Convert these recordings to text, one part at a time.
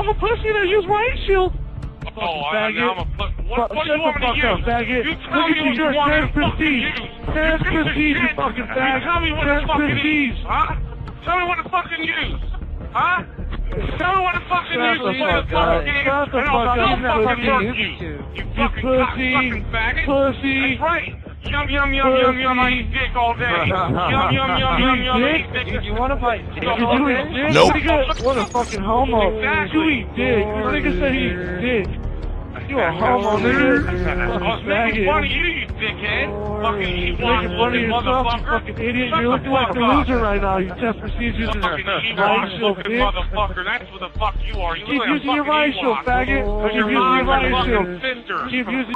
I'm a pussy that use my heat shield. Oh, I'm a pussy. What do you want me to use? Faggot. You tell me what you want to fucking use. Prestige, you fucking faggot. Tell me what to fucking use, huh? Tell me what to fucking use, huh? Tell me what to fucking use to play the fucking game, and I'll still fucking murk you. You fucking cock-sucking faggot. Pussy. That's right. Yum, yum, yum, yum, yum, I eat dick all day. Yum, yum, yum, yum, yum, I eat dick. You wanna fight? Nope. What a fucking homo. You eat dick. This nigga said he eat dick. You a homo, nigga. It's making fun of you, you dickhead. Fucking Making fun of yourself, you fucking idiot. You're looking like a loser right now. You test procedures in fucking that evil, right shield, looking bitch. motherfucker. That's what the fuck you are. You Keep look like using a your fucking right shield, Ewok. faggot. Keep using your right shield. Sister. Keep using.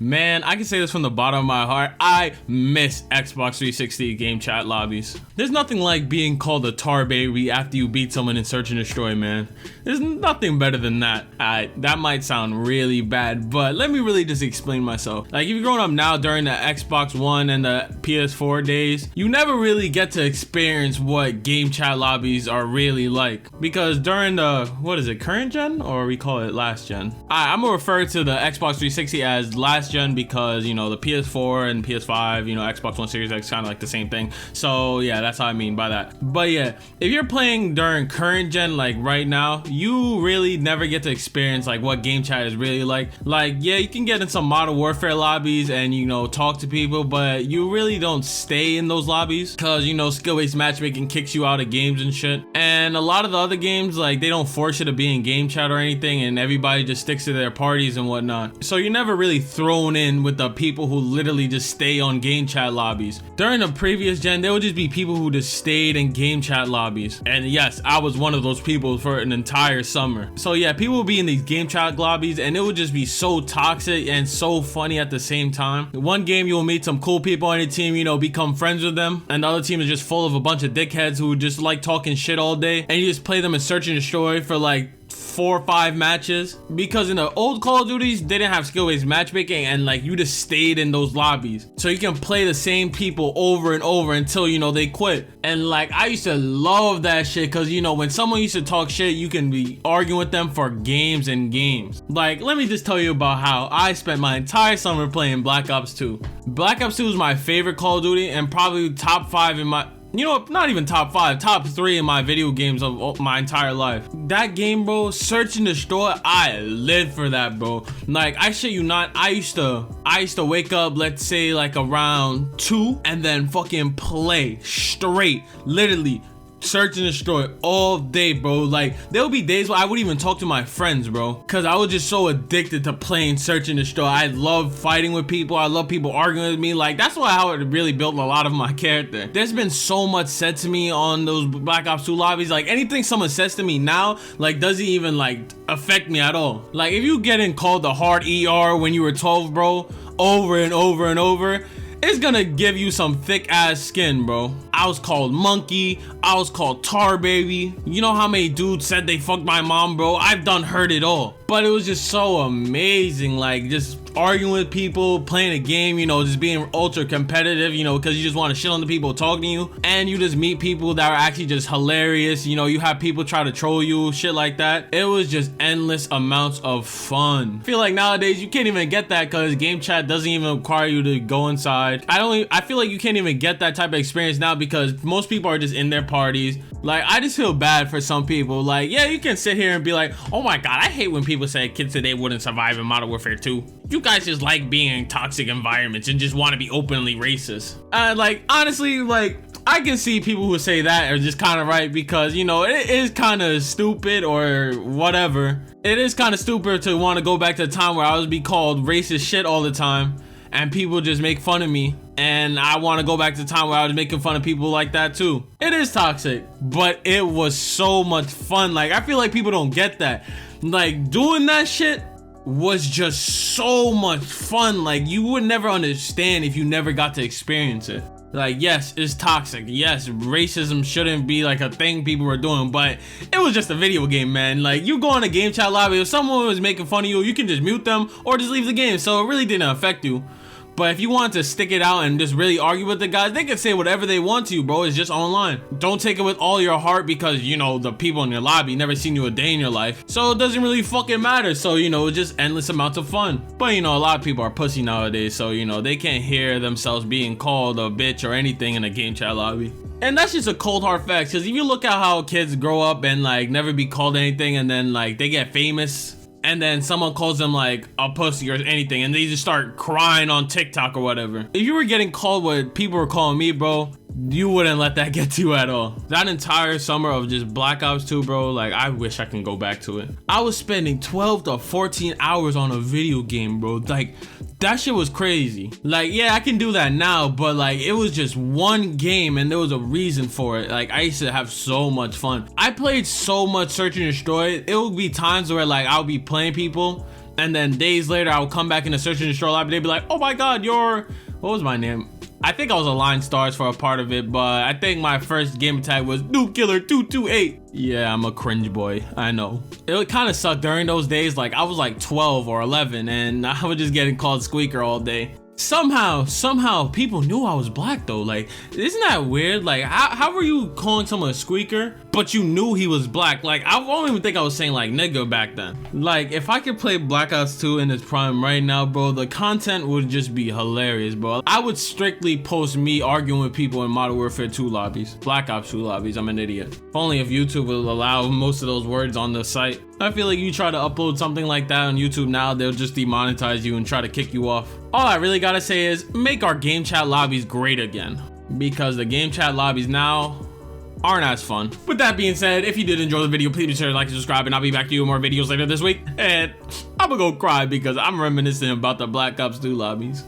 Man, I can say this from the bottom of my heart. I miss Xbox 360 game chat lobbies. There's nothing like being called a tar baby after you beat someone in Search and Destroy, man. There's nothing better than that. That might sound really bad, but let me really just explain myself. Like, if you're growing up now during the Xbox One and the PS4 days, you never really get to experience what game chat lobbies are really like. Because during the, what is it, current gen? Or we call it last gen? I'm gonna refer to the Xbox 360 as last gen because, you know, the PS4 and PS5, you know, Xbox One Series X kind of like the same thing. So yeah, that's how I mean by that. But yeah, if you're playing during current gen, like right now, you really never get to experience like what game chat is really like. Like, yeah, you can get in some Modern Warfare lobbies and, you know, talk to people, but you really don't stay in those lobbies because, you know, skill-based matchmaking kicks you out of games and shit. And a lot of the other games, like, they don't force you to be in game chat or anything, and everybody just sticks to their parties and whatnot. So you're never really thrown in with the people who literally just stay on game chat lobbies. During the previous gen, there would just be people who just stayed in game chat lobbies. And yes, I was one of those people for an entire summer. So yeah, people would be in these game chat lobbies and it would just be so toxic and so funny at the same time. One game you'll meet some cool people on your team, you know, become friends with them, and the other team is just full of a bunch of dickheads who just like talking shit all day, and you just play them in Search and Destroy for like 4 or 5 matches. Because in the old Call of Duties, they didn't have skill-based matchmaking, and like you just stayed in those lobbies so you can play the same people over and over until, you know, they quit. And like, I used to love that shit because, you know, when someone used to talk shit, you can be arguing with them for games and games. Like, let me just tell you about how I spent my entire summer playing Black Ops 2. Black Ops 2 is my favorite Call of Duty and probably top 5 in my, you know, not even top 5, top 3 in my video games of my entire life. That game, bro, Search and Destroy, I lived for that, bro. Like, I shit you not, I used to wake up, let's say like around 2, and then fucking play straight, literally Search and Destroy all day, bro. Like, there'll be days where I wouldn't even talk to my friends, bro, because I was just so addicted to playing Search and Destroy. I love fighting with people. I love people arguing with me. Like, that's how it really built a lot of my character. There's been so much said to me on those Black Ops 2 lobbies. Like, anything someone says to me now, like, doesn't even like affect me at all. Like, if you getting called the hard ER when you were 12, bro, over and over and over, it's gonna give you some thick ass skin, bro. I was called monkey, I was called tar baby. You know how many dudes said they fucked my mom, bro? I've done heard it all. But it was just so amazing, like just arguing with people, playing a game, you know, just being ultra competitive, you know, because you just want to shit on the people talking to you, and you just meet people that are actually just hilarious. You know, you have people try to troll you, shit like that. It was just endless amounts of fun. I feel like nowadays you can't even get that because game chat doesn't even require you to go inside. I feel like you can't even get that type of experience now because most people are just in their parties. Like, I just feel bad for some people. Like, yeah, you can sit here and be like, oh my god, I hate when people say kids today wouldn't survive in Modern Warfare 2. You guys just like being in toxic environments and just want to be openly racist. Like, honestly, like, I can see people who say that are just kind of right because, you know, it is kind of stupid or whatever. It is kind of stupid to want to go back to the time where I was be called racist shit all the time and people just make fun of me. And I want to go back to the time where I was making fun of people like that too. It is toxic, but it was so much fun. Like, I feel like people don't get that. Like, doing that shit was just so much fun. Like, you would never understand if you never got to experience it. Like, yes, it's toxic. Yes, racism shouldn't be like a thing people were doing, but it was just a video game, man. Like, you go on a game chat lobby, if someone was making fun of you, you can just mute them or just leave the game. So it really didn't affect you. But if you want to stick it out and just really argue with the guys, they can say whatever they want to, bro. It's just online. Don't take it with all your heart because, you know, the people in your lobby never seen you a day in your life. So it doesn't really fucking matter. So, you know, it's just endless amounts of fun. But, you know, a lot of people are pussy nowadays. So, you know, they can't hear themselves being called a bitch or anything in a game chat lobby. And that's just a cold hard fact. Because if you look at how kids grow up and like never be called anything and then like they get famous, and then someone calls them like a pussy or anything and they just start crying on TikTok or whatever. If you were getting called what people were calling me, bro, you wouldn't let that get to you at all. That entire summer of just Black Ops 2, bro, like I wish I can go back to it. I was spending 12 to 14 hours on a video game, bro. Like that shit was crazy. Like, yeah, I can do that now, but like it was just one game and there was a reason for it. Like I used to have so much fun. I played so much Search and Destroy. It would be times where like I'll be playing people and then days later I would come back in the Search and Destroy lobby. They'd be like, oh my God, what was my name? I think I was Align Stars for a part of it, but I think my first game tag was Noob Killer 228. Yeah, I'm a cringe boy, I know. It kind of sucked during those days. Like I was like 12 or 11 and I was just getting called Squeaker all day. Somehow people knew I was black though. Like, isn't that weird? Like how were you calling someone a squeaker but you knew he was black? Like I don't even think I was saying like nigga back then. Like if I could play Black Ops 2 in its prime right now, bro, the content would just be hilarious, bro. I would strictly post me arguing with people in Modern Warfare 2 lobbies, Black Ops 2 lobbies. I'm an idiot. If only if YouTube will allow most of those words on the site. I feel like you try to upload something like that on YouTube now, they'll just demonetize you and try to kick you off. All I really gotta say is make our game chat lobbies great again, because the game chat lobbies now aren't as fun. With that being said, if you did enjoy the video, please be sure to like and subscribe, and I'll be back to you with more videos later this week. And I'm gonna go cry because I'm reminiscing about the Black Ops 2 lobbies.